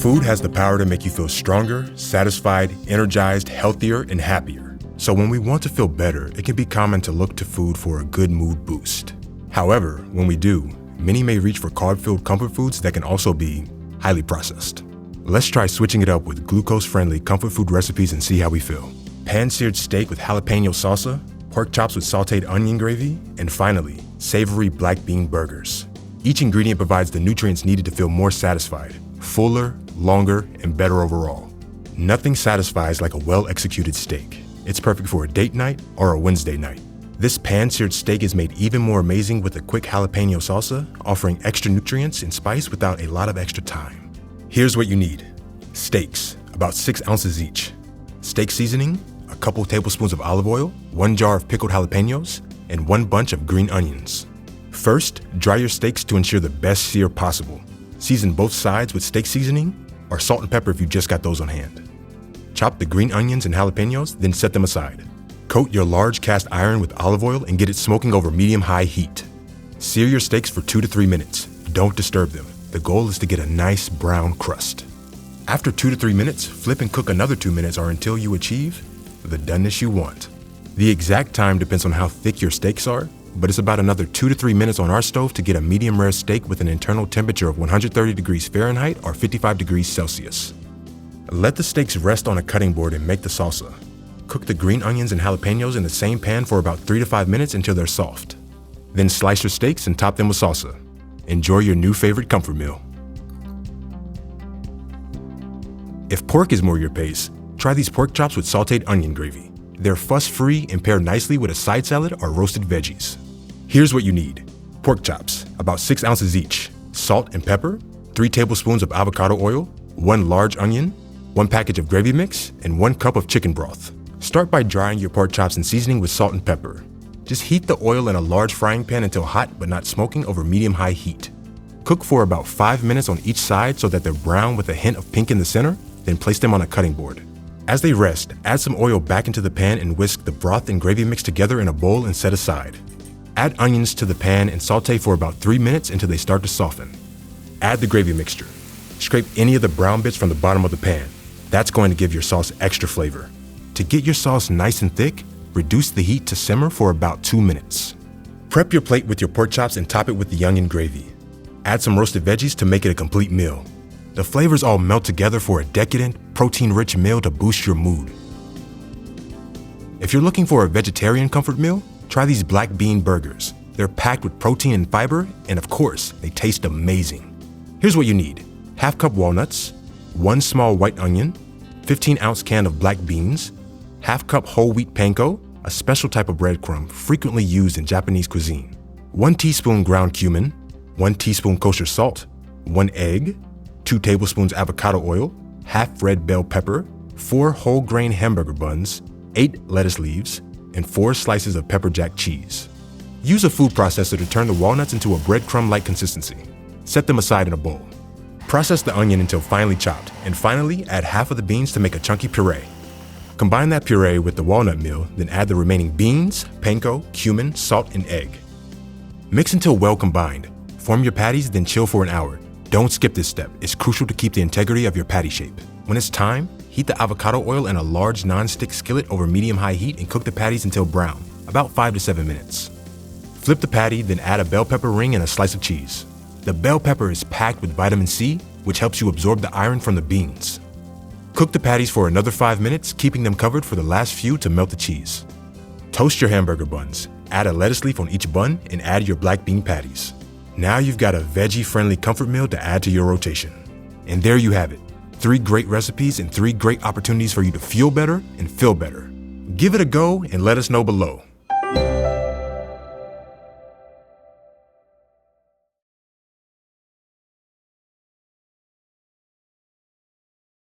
Food has the power to make you feel stronger, satisfied, energized, healthier, and happier. So when we want to feel better, it can be common to look to food for a good mood boost. However, when we do, many may reach for carb-filled comfort foods that can also be highly processed. Let's try switching it up with glucose-friendly comfort food recipes and see how we feel. Pan-seared steak with jalapeno salsa, pork chops with sauteed onion gravy, and finally, savory black bean burgers. Each ingredient provides the nutrients needed to feel more satisfied, fuller, longer, and better overall. Nothing satisfies like a well-executed steak. It's perfect for a date night or a Wednesday night. This pan-seared steak is made even more amazing with a quick jalapeno salsa, offering extra nutrients and spice without a lot of extra time. Here's what you need. Steaks, about 6 ounces each. Steak seasoning, a couple tablespoons of olive oil, 1 jar of pickled jalapenos, and 1 bunch of green onions. First, dry your steaks to ensure the best sear possible. Season both sides with steak seasoning or salt and pepper if you just got those on hand. Chop the green onions and jalapenos, then set them aside. Coat your large cast iron with olive oil and get it smoking over medium-high heat. Sear your steaks for 2 to 3 minutes. Don't disturb them. The goal is to get a nice brown crust. After 2 to 3 minutes, flip and cook another 2 minutes or until you achieve the doneness you want. The exact time depends on how thick your steaks are, but it's about another 2 to 3 minutes on our stove to get a medium rare steak with an internal temperature of 130 degrees Fahrenheit or 55 degrees Celsius. Let the steaks rest on a cutting board and make the salsa. Cook the green onions and jalapenos in the same pan for about 3 to 5 minutes until they're soft. Then slice your steaks and top them with salsa. Enjoy your new favorite comfort meal. If pork is more your pace, try these pork chops with sauteed onion gravy. They're fuss-free and pair nicely with a side salad or roasted veggies. Here's what you need. Pork chops, about 6 ounces each. Salt and pepper, 3 tablespoons of avocado oil, 1 large onion, 1 package of gravy mix, and 1 cup of chicken broth. Start by drying your pork chops and seasoning with salt and pepper. Just heat the oil in a large frying pan until hot but not smoking over medium-high heat. Cook for about 5 minutes on each side so that they're brown with a hint of pink in the center, then place them on a cutting board. As they rest, add some oil back into the pan and whisk the broth and gravy mix together in a bowl and set aside. Add onions to the pan and saute for about 3 minutes until they start to soften. Add the gravy mixture. Scrape any of the brown bits from the bottom of the pan. That's going to give your sauce extra flavor. To get your sauce nice and thick, reduce the heat to simmer for about 2 minutes. Prep your plate with your pork chops and top it with the onion gravy. Add some roasted veggies to make it a complete meal. The flavors all melt together for a decadent, protein-rich meal to boost your mood. If you're looking for a vegetarian comfort meal, try these black bean burgers. They're packed with protein and fiber, and of course, they taste amazing. Here's what you need. Half cup walnuts, 1 small white onion, 15-ounce can of black beans, half cup whole wheat panko, a special type of breadcrumb frequently used in Japanese cuisine, 1 teaspoon ground cumin, 1 teaspoon kosher salt, 1 egg, 2 tablespoons avocado oil, half red bell pepper, 4 whole grain hamburger buns, 8 lettuce leaves, and 4 slices of pepper jack cheese. Use a food processor to turn the walnuts into a breadcrumb-like consistency. Set them aside in a bowl. Process the onion until finely chopped, and finally add half of the beans to make a chunky puree. Combine that puree with the walnut meal, then add the remaining beans, panko, cumin, salt, and egg. Mix until well combined. Form your patties, then chill for an hour. Don't skip this step. It's crucial to keep the integrity of your patty shape. When it's time, heat the avocado oil in a large non-stick skillet over medium-high heat and cook the patties until brown, about 5 to 7 minutes. Flip the patty, then add a bell pepper ring and a slice of cheese. The bell pepper is packed with vitamin C, which helps you absorb the iron from the beans. Cook the patties for another 5 minutes, keeping them covered for the last few to melt the cheese. Toast your hamburger buns. Add a lettuce leaf on each bun and add your black bean patties. Now you've got a veggie-friendly comfort meal to add to your rotation. And there you have it. 3 great recipes and 3 great opportunities for you to feel better and feel better. Give it a go and let us know below.